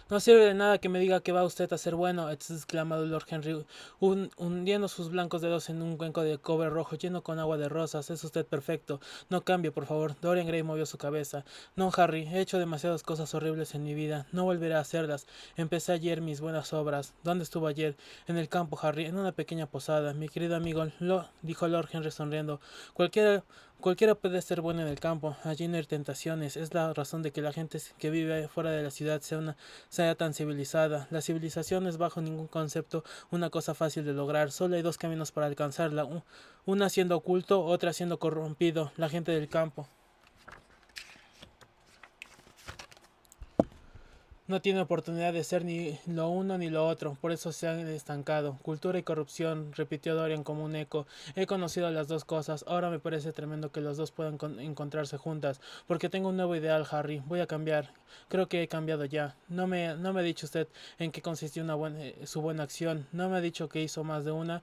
No sirve de nada que me diga que va usted a ser bueno, exclamó Lord Henry, hundiendo sus blancos dedos en un cuenco de cobre rojo lleno con agua de rosas. Es usted perfecto. No cambie, por favor. Dorian Gray movió su cabeza. No, Harry, he hecho demasiadas cosas horribles en mi vida. No volveré a hacerlas. Empecé ayer mis buenas obras. ¿Dónde estuvo ayer? En el campo, Harry, en una pequeña posada. Mi querido amigo, dijo Lord Henry sonriendo. Cualquiera Cualquiera puede ser bueno en el campo, allí no hay tentaciones, es la razón de que la gente que vive fuera de la ciudad sea tan civilizada. La civilización es bajo ningún concepto una cosa fácil de lograr, solo hay dos caminos para alcanzarla, una siendo oculto, otra siendo corrompido, la gente del campo. No tiene oportunidad de ser ni lo uno ni lo otro, por eso se han estancado. Cultura y corrupción, repitió Dorian como un eco. He conocido las dos cosas, ahora me parece tremendo que los dos puedan encontrarse juntas, porque tengo un nuevo ideal, Harry. Voy a cambiar. Creo que he cambiado ya. No me ha dicho usted en qué consistió su buena acción. No me ha dicho que hizo más de una.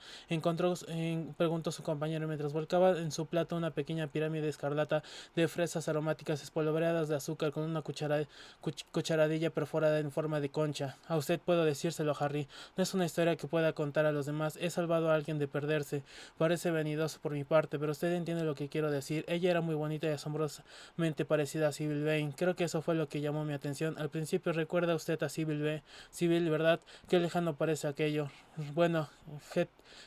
Preguntó su compañero mientras volcaba en su plato una pequeña pirámide escarlata de fresas aromáticas espolvoreadas de azúcar con una cucharadilla perforada en forma de concha. A usted puedo decírselo, Harry. No es una historia que pueda contar a los demás. He salvado a alguien de perderse. Parece vanidoso por mi parte, pero usted entiende lo que quiero decir. Ella era muy bonita y asombrosamente parecida a Sybil Vane. Creo que eso fue lo que llamó mi atención. Al principio recuerda usted a Sybil, ¿verdad? Qué lejano parece aquello. Bueno,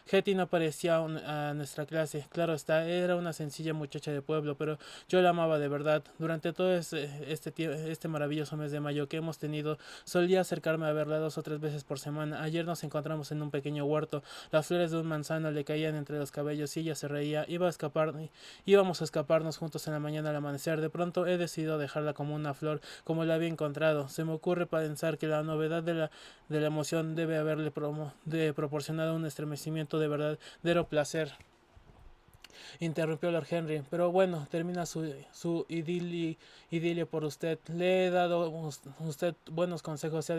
Hetty no parecía a nuestra clase. Claro está, era una sencilla muchacha de pueblo, pero yo la amaba de verdad. Durante todo este maravilloso mes de mayo que hemos tenido, solía acercarme a verla 2 o 3 veces por semana. Ayer nos encontramos en un pequeño huerto. Las flores de un manzano le caían entre los cabellos y ella se reía. Íbamos a escaparnos juntos en la mañana al amanecer. De pronto he decidido dejarla como una flor, como la había encontrado. Se me ocurre pensar que la novedad de la emoción debe proporcionado un estremecimiento de verdadero placer, interrumpió Lord Henry. Pero bueno, termina su idilio por usted. Le he dado usted buenos consejos, se ha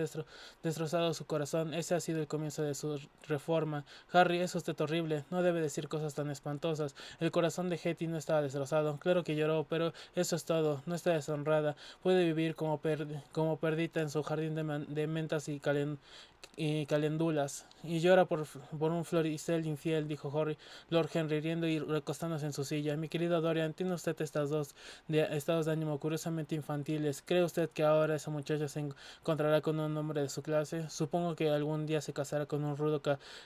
destrozado su corazón. Ese ha sido el comienzo de su reforma. Harry, es usted horrible. No debe decir cosas tan espantosas. El corazón de Hetty no estaba destrozado. Claro que lloró, pero eso es todo. No está deshonrada. Puede vivir como perdita en su jardín de mentas y calendulas. Y llora por un floricel infiel, dijo Lord Henry, riendo y recostándose en su silla. Mi querido Dorian, tiene usted estados de ánimo curiosamente infantiles. ¿Cree usted que ahora esa muchacha se encontrará con un hombre de su clase? Supongo que algún día se casará con un rudo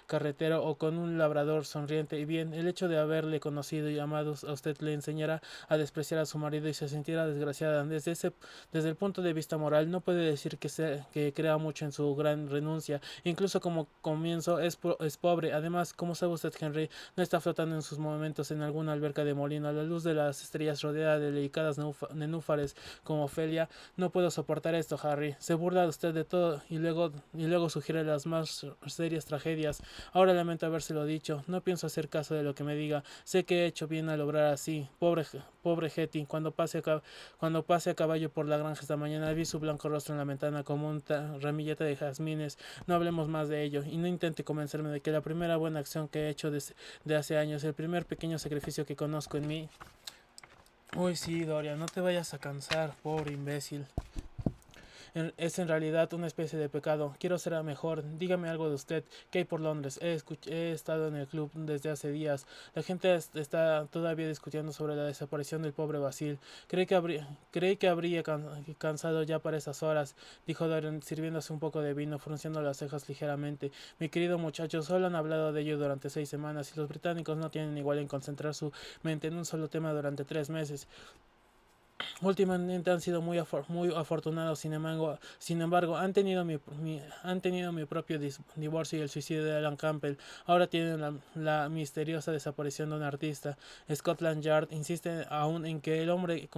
carretero o con un labrador sonriente. Y bien, el hecho de haberle conocido y amado a usted le enseñará a despreciar a su marido y se sentirá desgraciada. Desde el punto de vista moral, no puede decir que crea mucho en su gran renuncia. Incluso como comienzo es pobre. Además, como sabe usted, Henry, no está flotando en sus momentos en alguna alberca de molino a la luz de las estrellas rodeada de delicadas nenúfares como Ofelia. No puedo soportar esto, Harry. Se burla usted de todo y luego sugiere las más serias tragedias. Ahora lamento habérselo dicho. No pienso hacer caso de lo que me diga. Sé que he hecho bien al obrar así. Pobre Hetty. Cuando pase a caballo por la granja esta mañana vi su blanco rostro en la ventana como un ramillete de jazmines. No hablemos más de ello y no intente convencerme de que la primera buena acción que he hecho de hace años, el primer pequeño sacrificio que conozco en mí. Uy, sí, Doria, no te vayas a cansar, pobre imbécil. Es en realidad una especie de pecado. Quiero ser mejor. Dígame algo de usted. ¿Qué hay por Londres? He estado en el club desde hace días. La gente está todavía discutiendo sobre la desaparición del pobre Basil. Creí que habría cansado ya para esas horas, dijo Dorian sirviéndose un poco de vino, frunciendo las cejas ligeramente. Mi querido muchacho, solo han hablado de ello durante 6 semanas y los británicos no tienen igual en concentrar su mente en un solo tema durante 3 meses. Últimamente han sido muy afortunados, sin embargo han tenido mi propio divorcio y el suicidio de Alan Campbell. Ahora tienen la misteriosa desaparición de un artista. Scotland Yard insiste aún en que el hombre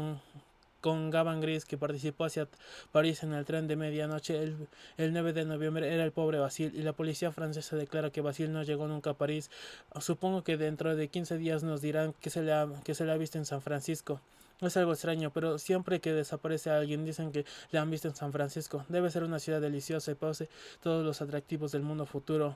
con Gavan Gris que participó hacia París en el tren de medianoche el 9 de noviembre era el pobre Basil, y la policía francesa declara que Basil no llegó nunca a París. Supongo que dentro de 15 días nos dirán que se le ha visto en San Francisco. Es algo extraño, pero siempre que desaparece alguien dicen que le han visto en San Francisco. Debe ser una ciudad deliciosa y posee todos los atractivos del mundo futuro.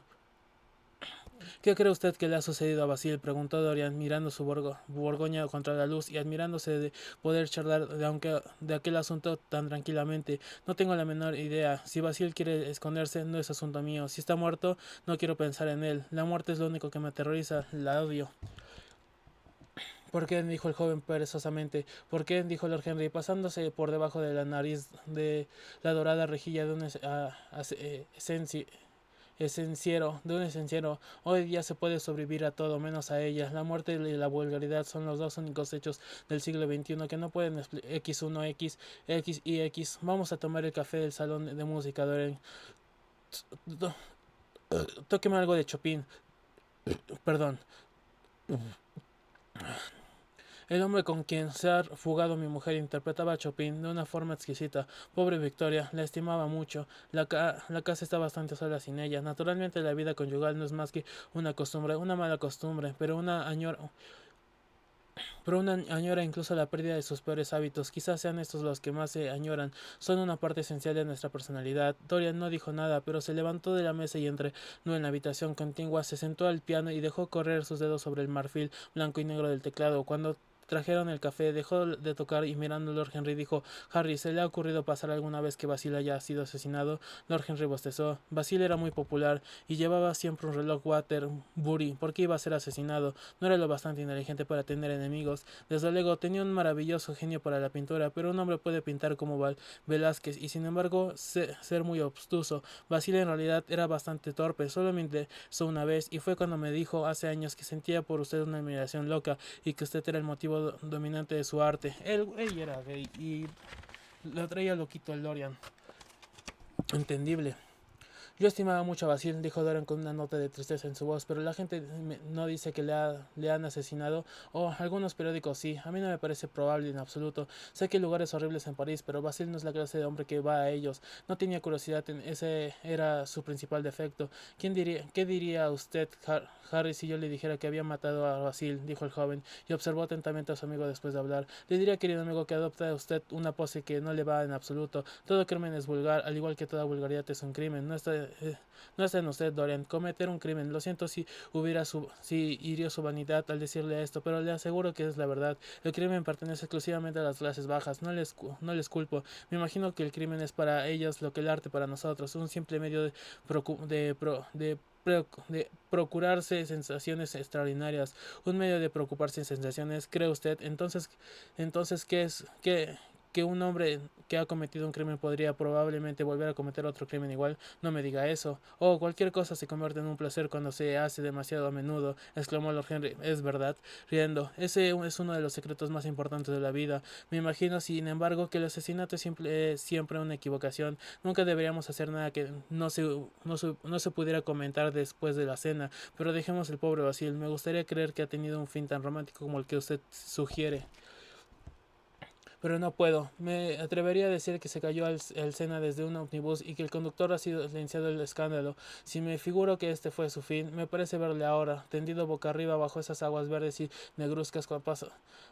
¿Qué cree usted que le ha sucedido a Basil? Preguntó Dorian, mirando su borgoña contra la luz y admirándose de poder charlar de aquel asunto tan tranquilamente. No tengo la menor idea. Si Basil quiere esconderse, no es asunto mío. Si está muerto, no quiero pensar en él. La muerte es lo único que me aterroriza. La odio. ¿Por qué? Dijo el joven perezosamente. ¿Por qué? Dijo Lord Henry, pasándose por debajo de la nariz de la dorada rejilla de un esenciero. Hoy día se puede sobrevivir a todo menos a ella. La muerte y la vulgaridad son los dos únicos hechos del siglo XXI que no pueden X1, X y X. Vamos a tomar el café del salón de música, Doren. Tóqueme algo de Chopin. Perdón. El hombre con quien se ha fugado mi mujer interpretaba a Chopin de una forma exquisita. Pobre Victoria, la estimaba mucho. La casa está bastante sola sin ella. Naturalmente la vida conyugal no es más que una costumbre, una mala costumbre, pero una añora incluso la pérdida de sus peores hábitos. Quizás sean estos los que más se añoran. Son una parte esencial de nuestra personalidad. Dorian no dijo nada, pero se levantó de la mesa y entró en la habitación contigua, se sentó al piano y dejó correr sus dedos sobre el marfil blanco y negro del teclado. Cuando trajeron el café, dejó de tocar y mirando a Lord Henry dijo: Harry, ¿se le ha ocurrido pasar alguna vez que Basil haya sido asesinado? Lord Henry bostezó. Basil era muy popular y llevaba siempre un reloj Waterbury. ¿Por qué iba a ser asesinado? No era lo bastante inteligente para tener enemigos. Desde luego tenía un maravilloso genio para la pintura, pero un hombre puede pintar como Velázquez y sin embargo ser muy obstuso. Basil en realidad era bastante torpe, solo me interesó una vez y fue cuando me dijo hace años que sentía por usted una admiración loca y que usted era el motivo dominante de su arte. Él era gay y lo traía loquito el Dorian. Entendible. Yo estimaba mucho a Basil, dijo Dorian con una nota de tristeza en su voz, pero la gente no dice que le han asesinado, o algunos periódicos sí. A mí no me parece probable en absoluto. Sé que hay lugares horribles en París, pero Basil no es la clase de hombre que va a ellos. No tenía curiosidad, ese era su principal defecto. ¿Qué diría usted, Harry, si yo le dijera que había matado a Basil? Dijo el joven, y observó atentamente a su amigo después de hablar. Le diría, querido amigo, que adopta usted una pose que no le va en absoluto. Todo crimen es vulgar, al igual que toda vulgaridad es un crimen. No está en usted, Dorian, cometer un crimen. Lo siento si hirió su vanidad al decirle esto, pero le aseguro que es la verdad. El crimen pertenece exclusivamente a las clases bajas. No les culpo. Me imagino que el crimen es para ellos lo que el arte para nosotros, un simple medio de procurarse sensaciones extraordinarias, un medio de preocuparse en sensaciones. ¿Cree usted entonces que un hombre que ha cometido un crimen podría probablemente volver a cometer otro crimen igual? No me diga eso. Oh, cualquier cosa se convierte en un placer cuando se hace demasiado a menudo, exclamó Lord Henry. Es verdad, riendo. Ese es uno de los secretos más importantes de la vida. Me imagino, sin embargo, que el asesinato es siempre una equivocación. Nunca deberíamos hacer nada que no se pudiera comentar después de la cena. Pero dejemos el pobre Basil. Me gustaría creer que ha tenido un fin tan romántico como el que usted sugiere, pero no puedo. Me atrevería a decir que se cayó al Sena desde un omnibus y que el conductor ha sido silenciado el escándalo. Si me figuro que este fue su fin, me parece verle ahora, tendido boca arriba bajo esas aguas verdes y negruzcas,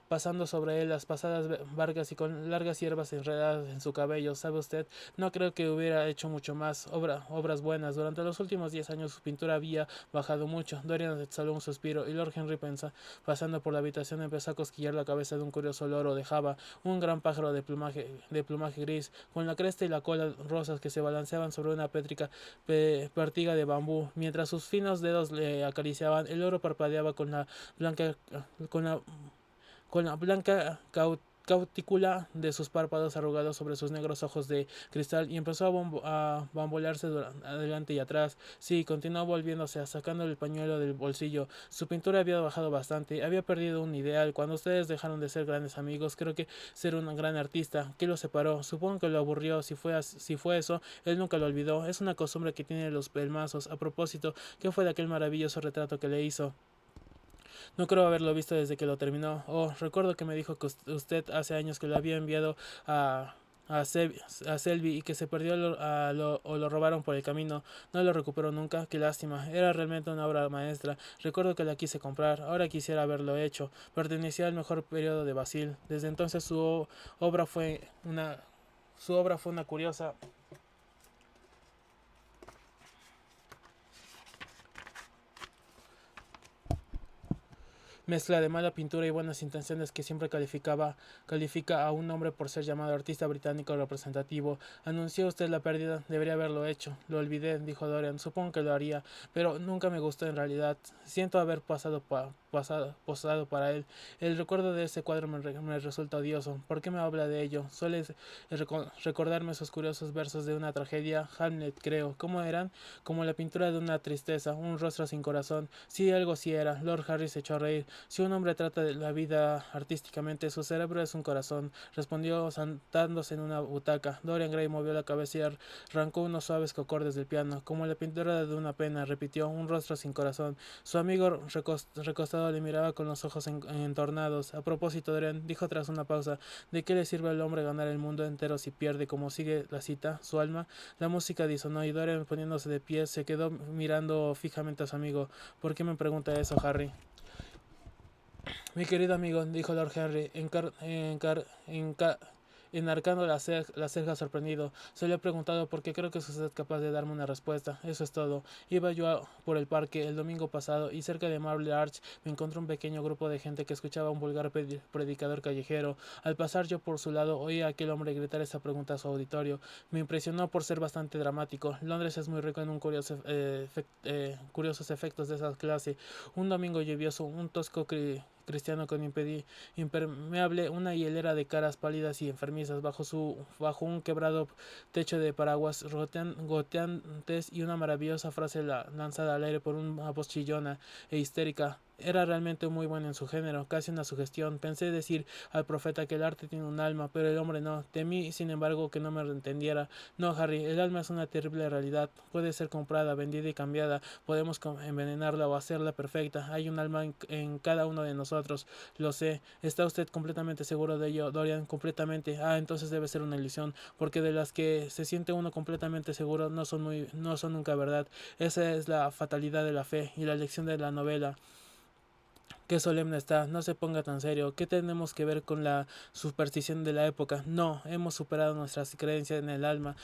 pasando sobre él las pasadas barcas y con largas hierbas enredadas en su cabello. ¿Sabe usted? No creo que hubiera hecho mucho más obras buenas. Durante los últimos 10 años su pintura había bajado mucho. Dorian exhaló un suspiro y Lord Henry pasando por la habitación empezó a cosquillar la cabeza de un curioso loro de Java, un gran pájaro de plumaje gris, con la cresta y la cola rosas que se balanceaban sobre una pertiga de bambú. Mientras sus finos dedos le acariciaban, el oro parpadeaba blanca, con la, con la blanca cautícula de sus párpados arrugados sobre sus negros ojos de cristal y empezó a bambolearse adelante y atrás. Sí, continuó volviéndose, sacando el pañuelo del bolsillo. Su pintura había bajado bastante, había perdido un ideal. Cuando ustedes dejaron de ser grandes amigos, creo que ser un gran artista. ¿Qué lo separó? Supongo que lo aburrió. Si fue eso, él nunca lo olvidó. Es una costumbre que tiene los pelmazos. A propósito, ¿qué fue de aquel maravilloso retrato que le hizo? No creo haberlo visto desde que lo terminó. Oh, recuerdo que me dijo que usted hace años que lo había enviado a Selby y que se perdió o lo robaron por el camino. No lo recuperó nunca. Qué lástima. Era realmente una obra maestra. Recuerdo que la quise comprar. Ahora quisiera haberlo hecho. Pertenecía al mejor periodo de Basil. Desde entonces obra fue una, su obra fue una curiosa Mezcla de mala pintura y buenas intenciones que siempre califica a un hombre por ser llamado artista británico representativo. Anunció usted la pérdida, debería haberlo hecho. Lo olvidé, dijo Dorian. Supongo que lo haría, pero nunca me gustó en realidad. Siento haber posado para él. El recuerdo de ese cuadro me resulta odioso. ¿Por qué me habla de ello? Suele recordarme esos curiosos versos de una tragedia, Hamlet, creo. ¿Cómo eran? Como la pintura de una tristeza, un rostro sin corazón. Sí, algo sí era. Lord Harry se echó a reír. Si un hombre trata de la vida artísticamente, su cerebro es un corazón, respondió sentándose en una butaca. Dorian Gray movió la cabeza y arrancó unos suaves acordes del piano. Como la pintura de una pena, repitió, un rostro sin corazón. Su amigo recostado le miraba con los ojos entornados. A propósito, Dorian dijo tras una pausa, ¿de qué le sirve al hombre ganar el mundo entero si pierde, como sigue la cita, su alma? La música disonó y Dorian, poniéndose de pie, se quedó mirando fijamente a su amigo. ¿Por qué me pregunta eso, Harry? Mi querido amigo, dijo Lord Henry, enarcando las cejas sorprendido. Se le ha preguntado porque creo que es usted capaz de darme una respuesta. Eso es todo. Iba yo por el parque el domingo pasado y cerca de Marble Arch me encontré un pequeño grupo de gente que escuchaba a un vulgar predicador callejero. Al pasar yo por su lado oí a aquel hombre gritar esa pregunta a su auditorio. Me impresionó por ser bastante dramático. Londres es muy rico en curiosos efectos de esa clase. Un domingo lluvioso, un tosco cristiano con impermeable, una hilera de caras pálidas y enfermizas bajo un quebrado techo de paraguas goteantes y una maravillosa frase lanzada al aire por una voz chillona e histérica. Era realmente muy bueno en su género, casi una sugestión. Pensé decir al profeta que el arte tiene un alma, pero el hombre no. Temí, sin embargo, que no me entendiera. No, Harry, el alma es una terrible realidad. Puede ser comprada, vendida y cambiada. Podemos envenenarla o hacerla perfecta. Hay un alma en cada uno de nosotros. Lo sé. ¿Está usted completamente seguro de ello, Dorian? Completamente. Ah, entonces debe ser una ilusión, porque de las que se siente uno completamente seguro no son nunca verdad. Esa es la fatalidad de la fe y la lección de la novela. Qué solemne está, no se ponga tan serio. ¿Qué tenemos que ver con la superstición de la época? No, hemos superado nuestras creencias en el alma.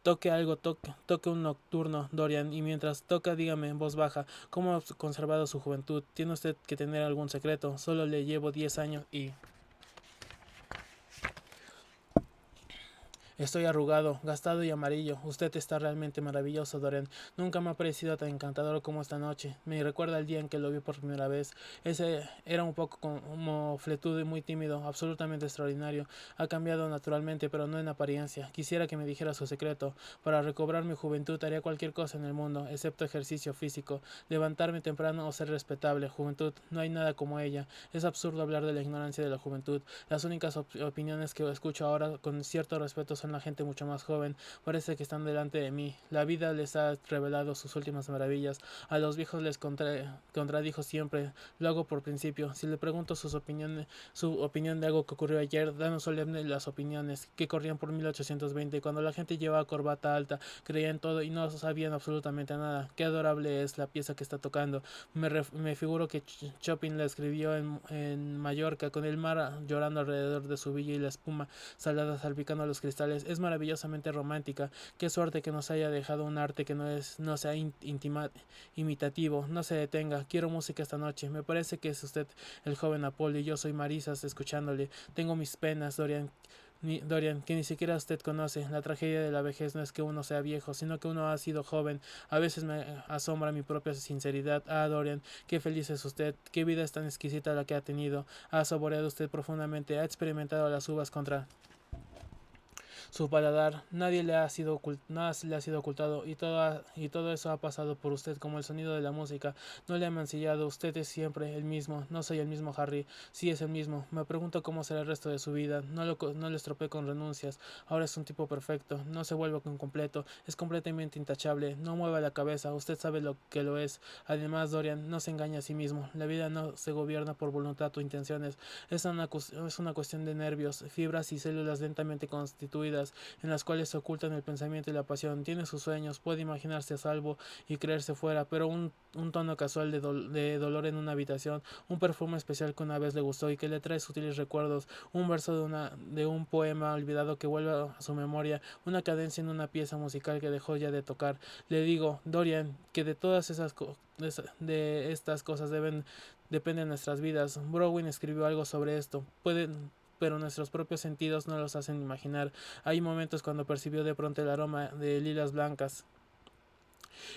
Toque algo, toque un nocturno, Dorian, y mientras toca dígame en voz baja, ¿cómo ha conservado su juventud? ¿Tiene usted que tener algún secreto? Solo le llevo 10 años y... Estoy arrugado, gastado y amarillo. Usted está realmente maravilloso, Dorian. Nunca me ha parecido tan encantador como esta noche. Me recuerda el día en que lo vi por primera vez. Ese era un poco como fletudo y muy tímido, absolutamente extraordinario. Ha cambiado naturalmente, pero no en apariencia. Quisiera que me dijera su secreto. Para recobrar mi juventud haría cualquier cosa en el mundo, excepto ejercicio físico. Levantarme temprano o ser respetable. Juventud, no hay nada como ella. Es absurdo hablar de la ignorancia de la juventud. Las únicas opiniones que escucho ahora con cierto respeto son la gente mucho más joven. Parece que están delante de mí. La vida les ha revelado sus últimas maravillas. A los viejos les contradijo siempre. Lo hago por principio. Si le pregunto su opinión de algo que ocurrió ayer, danos solemne las opiniones que corrían por 1820, cuando la gente llevaba corbata alta, creía en todo y no sabían absolutamente nada. Qué adorable es la pieza que está tocando. Me figuro que Chopin la escribió en Mallorca, con el mar llorando alrededor de su villa y la espuma salada salpicando los cristales. Es maravillosamente romántica. Qué suerte que nos haya dejado un arte que no sea imitativo. No se detenga. Quiero música esta noche. Me parece que es usted el joven Apolo y yo soy Marisas escuchándole. Tengo mis penas, Dorian, que ni siquiera usted conoce. La tragedia de la vejez no es que uno sea viejo, sino que uno ha sido joven. A veces me asombra mi propia sinceridad. Ah, Dorian, qué feliz es usted. Qué vida es tan exquisita la que ha tenido. Ha saboreado usted profundamente. Ha experimentado las uvas contra su paladar. Nada le ha sido ocultado y todo eso ha pasado por usted como el sonido de la música. No le ha mancillado. Usted es siempre el mismo. No soy el mismo, Harry. Sí es el mismo. Me pregunto cómo será el resto de su vida. No lo estropeé con renuncias. Ahora es un tipo perfecto. No se vuelve incompleto. Es completamente intachable. No mueva la cabeza. Usted sabe lo que lo es. Además, Dorian, no se engaña a sí mismo. La vida no se gobierna por voluntad o intenciones. Es una cuestión de nervios, fibras y células lentamente constituidas, en las cuales se ocultan el pensamiento y la pasión. Tiene sus sueños, puede imaginarse a salvo y creerse fuera, pero un tono casual de dolor en una habitación, un perfume especial que una vez le gustó y que le trae sutiles recuerdos, un verso de un poema olvidado que vuelve a su memoria, una cadencia en una pieza musical que dejó ya de tocar. Le digo, Dorian, que de todas esas de estas cosas depende de nuestras vidas. Browning escribió algo sobre esto. Pero nuestros propios sentidos no los hacen imaginar. Hay momentos cuando percibió de pronto el aroma de lilas blancas,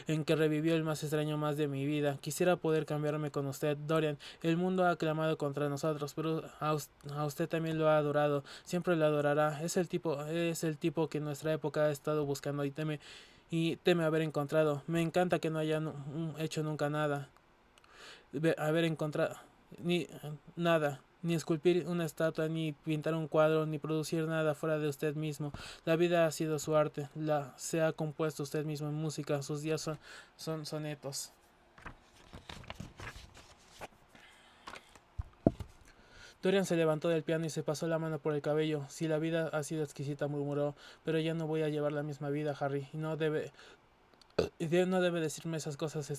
en que revivió el más extraño más de mi vida. Quisiera poder cambiarme con usted, Dorian. El mundo ha clamado contra nosotros, pero a usted también lo ha adorado. Siempre lo adorará. Es el tipo que en nuestra época ha estado buscando y teme haber encontrado. Me encanta que no haya hecho nunca nada. Haber encontrado ni nada, ni esculpir una estatua, ni pintar un cuadro, ni producir nada fuera de usted mismo. La vida ha sido su arte, se ha compuesto usted mismo en música, sus días son sonetos. Dorian se levantó del piano y se pasó la mano por el cabello. Si la vida ha sido exquisita, murmuró, pero ya no voy a llevar la misma vida, Harry. No debe decirme esas cosas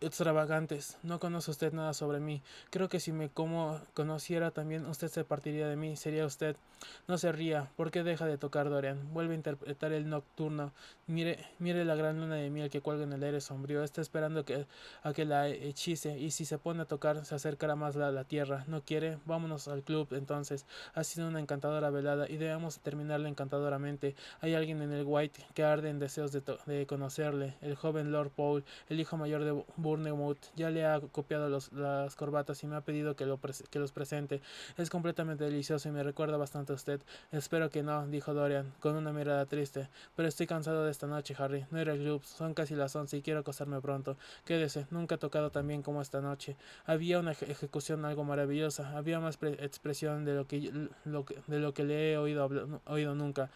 extravagantes. No conoce usted nada sobre mí. Creo que si me como conociera también, usted se partiría de mí. Sería usted. No se ría. ¿Por qué deja de tocar, Dorian? Vuelve a interpretar el nocturno. Mire la gran luna de miel que cuelga en el aire sombrío. Está esperando a que la hechice. Y si se pone a tocar, se acercará más a la tierra. ¿No quiere? Vámonos al club, entonces. Ha sido una encantadora velada y debemos terminarla encantadoramente. Hay alguien en el White que arde en deseos de conocerle. El joven Lord Paul, el hijo mayor de Bournemouth, ya le ha copiado las corbatas y me ha pedido que los presente. Es completamente delicioso y me recuerda bastante a usted. Espero que no, dijo Dorian, con una mirada triste. Pero estoy cansado de esta noche, Harry. No iré al club, son casi las 11 y quiero acostarme pronto. Quédese, nunca he tocado tan bien como esta noche. Había una ejecución algo maravillosa, había más expresión de lo que le he oído nunca.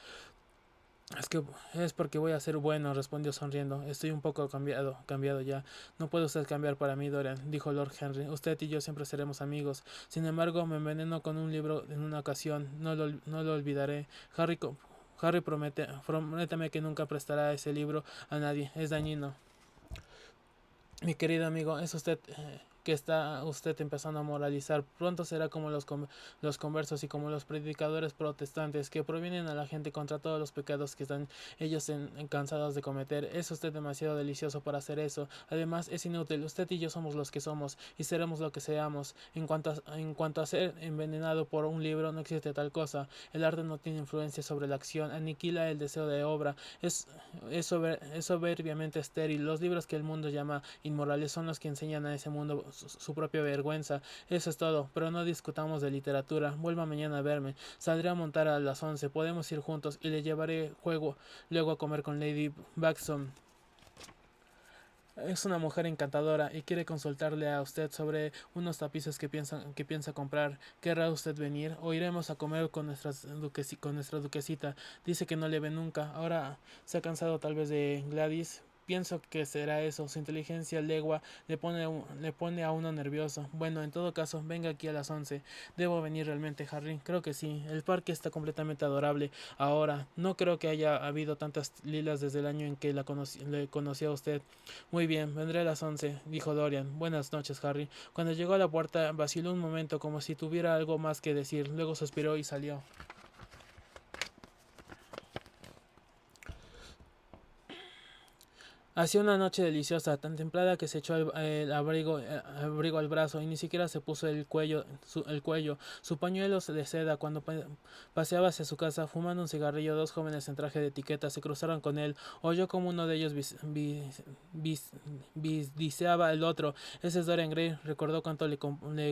Es porque voy a ser bueno, respondió sonriendo. Estoy un poco cambiado ya. No puede usted cambiar para mí, Dorian, dijo Lord Henry. Usted y yo siempre seremos amigos. Sin embargo, me envenenó con un libro en una ocasión. No lo olvidaré. Harry, prométame que nunca prestará ese libro a nadie. Es dañino. Mi querido amigo, es usted que está usted empezando a moralizar. Pronto será como los conversos y como los predicadores protestantes que provienen a la gente contra todos los pecados que están ellos cansados de cometer. Es usted demasiado delicioso para hacer eso. Además, es inútil. Usted y yo somos los que somos y seremos lo que seamos. En cuanto a ser envenenado por un libro, no existe tal cosa. El arte no tiene influencia sobre la acción, aniquila el deseo de obra. Es soberbiamente estéril. Los libros que el mundo llama inmorales son los que enseñan a ese mundo su propia vergüenza. Eso es todo, pero no discutamos de literatura. Vuelva mañana a verme. Saldré a montar a las 11. Podemos ir juntos y le llevaré luego a comer con Lady Baxton. Es una mujer encantadora y quiere consultarle a usted sobre unos tapices que piensa comprar. ¿Querrá usted venir? O iremos a comer con con nuestra duquesita. Dice que no le ve nunca. Ahora se ha cansado tal vez de Gladys. Pienso que será eso. Su inteligencia legua le pone a uno nervioso. Bueno, en todo caso, venga aquí a las 11. ¿Debo venir realmente, Harry? Creo que sí. El parque está completamente adorable. Ahora, no creo que haya habido tantas lilas desde el año en que le conocí a usted. Muy bien, vendré a las 11, dijo Dorian. Buenas noches, Harry. Cuando llegó a la puerta, vaciló un momento como si tuviera algo más que decir. Luego suspiró y salió. Hacía una noche deliciosa, tan templada que se echó el abrigo al brazo y ni siquiera se puso el cuello. Su pañuelo de seda. Cuando paseaba hacia su casa fumando un cigarrillo, dos jóvenes en traje de etiqueta se cruzaron con él. Oyó como uno de ellos diseaba al otro. Ese es Dorian Gray. Recordó cuánto le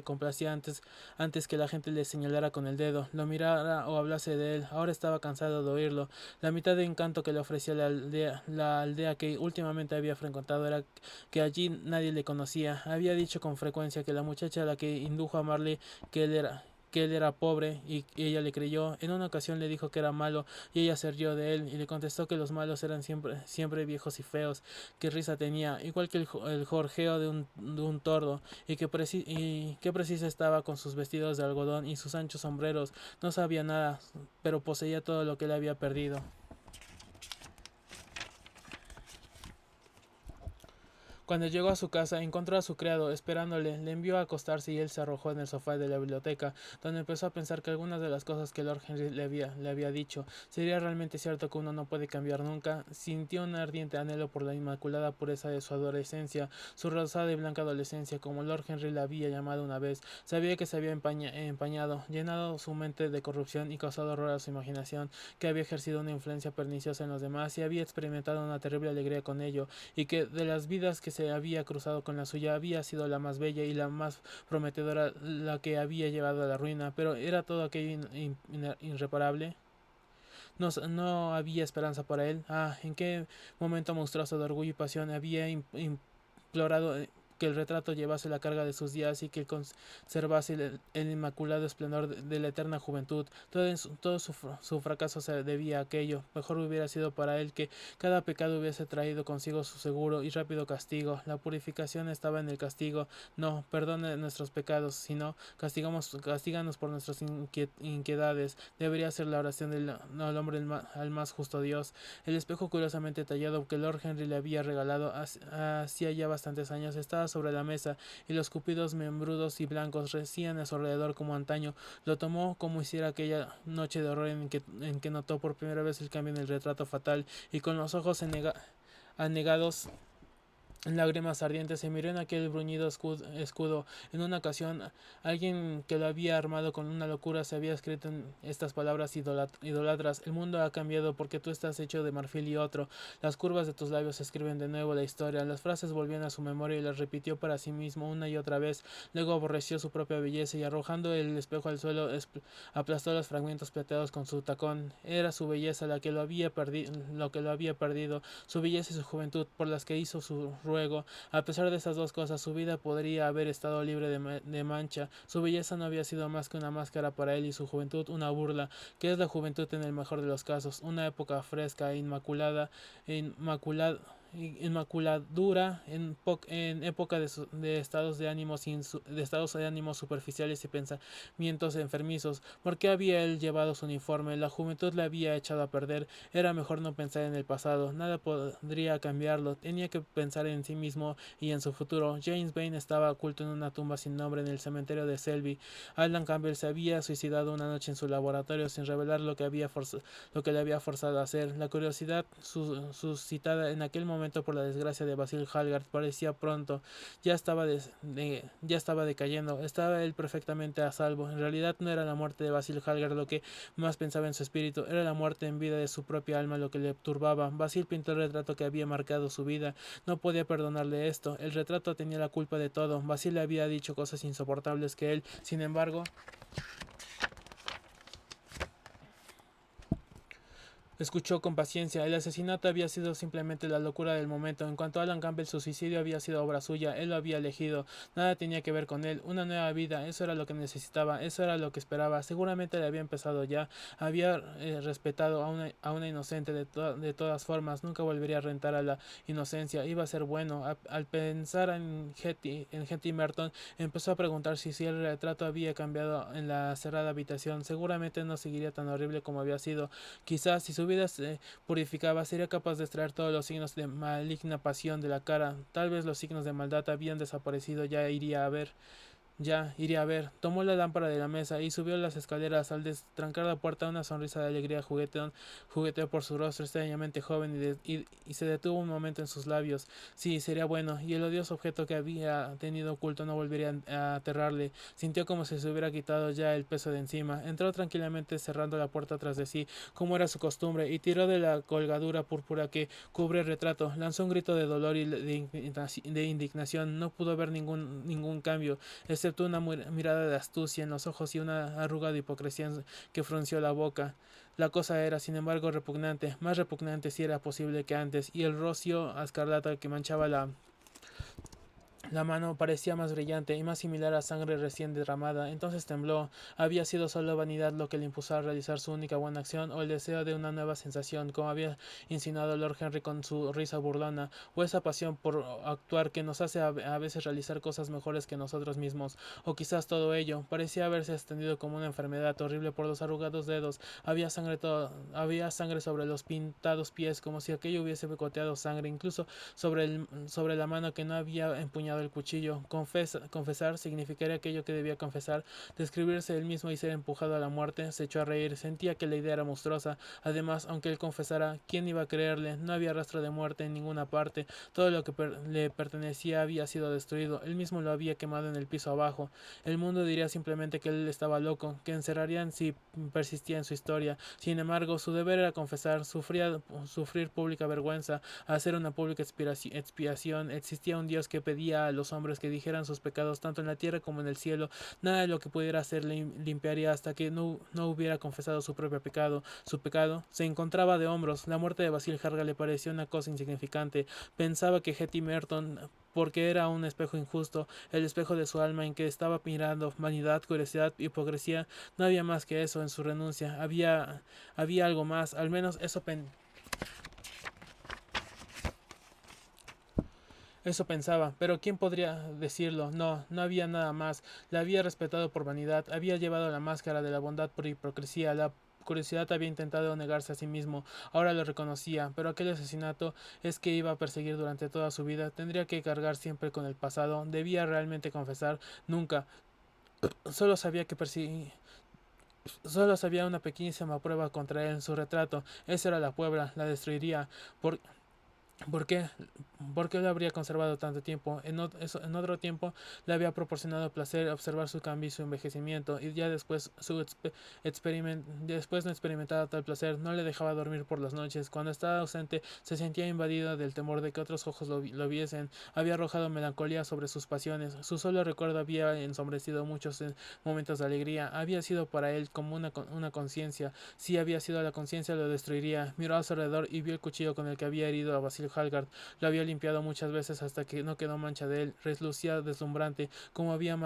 complacía antes que la gente le señalara con el dedo, lo mirara o hablase de él. Ahora estaba cansado de oírlo. La mitad de encanto que le ofrecía la aldea que últimamente había frecuentado era que allí nadie le conocía. Había dicho con frecuencia que la muchacha a la que indujo a amarle que él era pobre y ella le creyó. En una ocasión le dijo que era malo y ella se rió de él y le contestó que los malos eran siempre viejos y feos. Qué risa tenía, igual que el jorgeo de un tordo, y qué precisa estaba con sus vestidos de algodón y sus anchos sombreros. No sabía nada, pero poseía todo lo que él había perdido. Cuando llegó a su casa, encontró a su criado esperándole, le envió a acostarse y él se arrojó en el sofá de la biblioteca, donde empezó a pensar que algunas de las cosas que Lord Henry le había dicho, ¿sería realmente cierto que uno no puede cambiar nunca? Sintió un ardiente anhelo por la inmaculada pureza de su adolescencia, su rosada y blanca adolescencia, como Lord Henry la había llamado una vez. Sabía que se había empañado, llenado su mente de corrupción y causado horror a su imaginación, que había ejercido una influencia perniciosa en los demás y había experimentado una terrible alegría con ello, y que de las vidas que se había cruzado con la suya había sido la más bella y la más prometedora la que había llevado a la ruina, pero era todo aquello irreparable. No, no había esperanza para él. Ah, en qué momento monstruoso de orgullo y pasión había implorado que el retrato llevase la carga de sus días y que conservase el inmaculado esplendor de la eterna juventud. Todo su fracaso se debía a aquello. Mejor hubiera sido para él que cada pecado hubiese traído consigo su seguro y rápido castigo. La purificación estaba en el castigo. No, perdone nuestros pecados, sino castíganos por nuestras inquietudes. Debería ser la oración del hombre al más justo Dios. El espejo curiosamente tallado que Lord Henry le había regalado hacía ya bastantes años estaba sobre la mesa, y los cupidos membrudos y blancos recían a su alrededor como antaño. Lo tomó como hiciera aquella noche de horror en que notó por primera vez el cambio en el retrato fatal, y con los ojos anegados en lágrimas ardientes se miró en aquel bruñido escudo. En una ocasión, alguien que lo había armado con una locura se había escrito en estas palabras idolatras: el mundo ha cambiado porque tú estás hecho de marfil y otro. Las curvas de tus labios escriben de nuevo la historia. Las frases volvían a su memoria y las repitió para sí mismo una y otra vez. Luego aborreció su propia belleza y, arrojando el espejo al suelo, aplastó los fragmentos plateados con su tacón. Era su belleza lo que lo había perdido, su belleza y su juventud, por las que hizo su ruego. A pesar de esas dos cosas, su vida podría haber estado libre de mancha. Su belleza no había sido más que una máscara para él, y su juventud una burla. ¿Qué es la juventud en el mejor de los casos? Una época fresca e inmaculadura en época de estados de ánimos superficiales y pensamientos enfermizos. ¿Por qué había él llevado su uniforme? La juventud le había echado a perder. Era mejor no pensar en el pasado. Nada podría cambiarlo. Tenía que pensar en sí mismo y en su futuro. James Vane estaba oculto en una tumba sin nombre en el cementerio de Selby. Alan Campbell se había suicidado una noche en su laboratorio sin revelar lo que le había forzado a hacer. La curiosidad suscitada en aquel momento por la desgracia de Basil Hallward parecía pronto. Ya estaba decayendo. Estaba él perfectamente a salvo. En realidad no era la muerte de Basil Hallward lo que más pensaba en su espíritu. Era la muerte en vida de su propia alma lo que le turbaba. Basil pintó el retrato que había marcado su vida. No podía perdonarle esto. El retrato tenía la culpa de todo. Basil le había dicho cosas insoportables que él, sin embargo, escuchó con paciencia. El asesinato había sido simplemente la locura del momento. En cuanto a Alan Campbell, su suicidio había sido obra suya. Él lo había elegido. Nada tenía que ver con él. Una nueva vida. Eso era lo que necesitaba. Eso era lo que esperaba. Seguramente le había empezado ya. Había respetado a una inocente de todas formas. Nunca volvería a rentar a la inocencia. Iba a ser bueno. Al pensar en Hetty Merton, empezó a preguntar si el retrato había cambiado en la cerrada habitación. Seguramente no seguiría tan horrible como había sido. Quizás si su vida se purificaba, sería capaz de extraer todos los signos de maligna pasión de la cara. Tal vez los signos de maldad habían desaparecido. Ya iría a ver. Tomó la lámpara de la mesa y subió las escaleras. Al destrancar la puerta, una sonrisa de alegría jugueteó por su rostro extrañamente joven y se detuvo un momento en sus labios. Sí, sería bueno, y el odioso objeto que había tenido oculto no volvería a aterrarle. Sintió como si se hubiera quitado ya el peso de encima. Entró tranquilamente cerrando la puerta tras de sí, como era su costumbre, y tiró de la colgadura púrpura que cubre el retrato. Lanzó un grito de dolor y de indignación. No pudo ver ningún cambio, excepto una mirada de astucia en los ojos y una arruga de hipocresía que frunció la boca. La cosa era, sin embargo, repugnante, más repugnante si era posible que antes, y el rocio escarlata que manchaba La mano parecía más brillante y más similar a sangre recién derramada. Entonces tembló. ¿Había sido solo vanidad lo que le impulsó a realizar su única buena acción, o el deseo de una nueva sensación, como había insinuado Lord Henry con su risa burlona, o esa pasión por actuar que nos hace a veces realizar cosas mejores que nosotros mismos? O quizás todo ello parecía haberse extendido como una enfermedad horrible por los arrugados dedos. Había sangre sobre los pintados pies, como si aquello hubiese goteado sangre, incluso sobre la mano que no había empuñado el cuchillo. Confesar significaría aquello que debía confesar, describirse él mismo y ser empujado a la muerte. Se echó a reír, sentía que la idea era monstruosa. Además, aunque él confesara, ¿quién iba a creerle? No había rastro de muerte en ninguna parte. Todo lo que le pertenecía había sido destruido. Él mismo lo había quemado en el piso abajo. El mundo diría simplemente que él estaba loco, que encerrarían si persistía en su historia. Sin embargo, su deber era confesar, sufrir pública vergüenza, hacer una pública expiación. Existía un Dios que pedía a los hombres que dijeran sus pecados tanto en la tierra como en el cielo. Nada de lo que pudiera hacer le limpiaría hasta que no hubiera confesado su propio pecado. Su pecado se encontraba de hombros. La muerte de Basil Harga le pareció una cosa insignificante. Pensaba que Hetty Merton, porque era un espejo injusto, el espejo de su alma en que estaba mirando, vanidad, curiosidad, hipocresía. No había más que eso en su renuncia. Había algo más, al menos eso pensaba, pero ¿quién podría decirlo? No, no había nada más. La había respetado por vanidad, había llevado la máscara de la bondad por hipocresía, la curiosidad había intentado negarse a sí mismo, ahora lo reconocía, pero aquel asesinato es que iba a perseguir durante toda su vida, tendría que cargar siempre con el pasado, debía realmente confesar, nunca, solo sabía que solo sabía una pequeñísima prueba contra él en su retrato, esa era la prueba, la destruiría, por, ¿por qué? ¿Por qué lo habría conservado tanto tiempo? En otro tiempo le había proporcionado placer observar su cambio y su envejecimiento, y ya después después no experimentaba tal placer, no le dejaba dormir por las noches. Cuando estaba ausente se sentía invadido del temor de que otros ojos lo viesen. Había arrojado melancolía sobre sus pasiones. Su solo recuerdo había ensombrecido muchos momentos de alegría. Había sido para él como una conciencia. Si había sido la conciencia, lo destruiría. Miró a su alrededor y vio el cuchillo con el que había herido a Basil Hallgard. Lo había limpiado muchas veces hasta que no quedó mancha de él. Relucía deslumbrante. Como había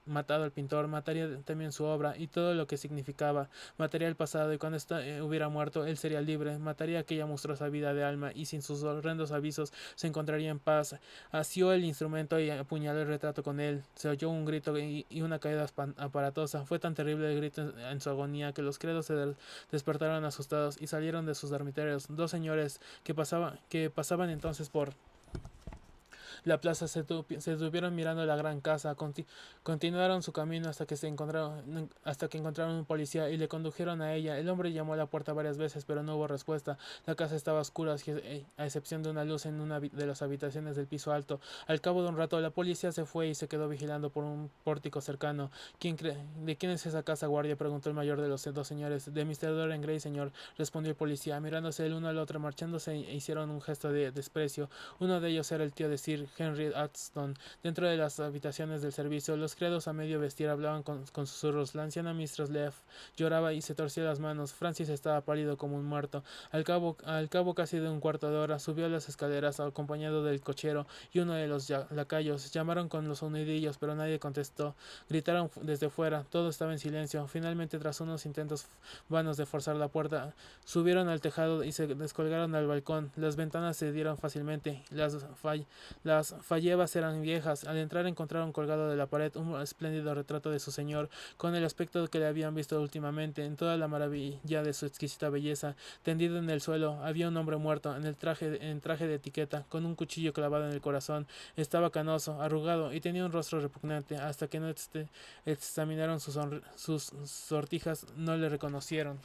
matado al pintor, mataría también su obra y todo lo que significaba. Mataría el pasado, y cuando hubiera muerto, él sería libre. Mataría aquella monstruosa vida de alma, y sin sus horrendos avisos se encontraría en paz. Asió el instrumento y apuñaló el retrato con él. Se oyó un grito y una caída aparatosa. Fue tan terrible el grito en su agonía que los criados se despertaron asustados y salieron de sus dormitorios. Dos señores que pasaban entonces por la plaza se detuvieron mirando la gran casa, continuaron su camino hasta que encontraron un policía y le condujeron a ella. El hombre llamó a la puerta varias veces, pero no hubo respuesta. La casa estaba oscura, a excepción de una luz en una de las habitaciones del piso alto. Al cabo de un rato, la policía se fue y se quedó vigilando por un pórtico cercano. ¿De quién es esa casa, guardia?, preguntó el mayor de los dos señores. De Mr. Dorian Gray, señor, respondió el policía. Mirándose el uno al otro, marchándose, hicieron un gesto de desprecio. Uno de ellos era el tío de Sir Henry Aston. Dentro de las habitaciones del servicio, los criados a medio vestir hablaban con susurros. La anciana Mistress Leaf lloraba y se torcía las manos. Francis estaba pálido como un muerto. Al cabo casi de un cuarto de hora, subió las escaleras acompañado del cochero y uno de los lacayos. Llamaron con los sonidillos, pero nadie contestó. Gritaron desde fuera. Todo estaba en silencio. Finalmente, tras unos intentos vanos de forzar la puerta, subieron al tejado y se descolgaron al balcón. Las ventanas se dieron fácilmente. Las fallebas eran viejas. Al entrar encontraron colgado de la pared un espléndido retrato de su señor, con el aspecto que le habían visto últimamente, en toda la maravilla de su exquisita belleza. Tendido en el suelo había un hombre muerto, en traje de etiqueta, con un cuchillo clavado en el corazón. Estaba canoso, arrugado y tenía un rostro repugnante. Hasta que no examinaron sus sortijas, no le reconocieron.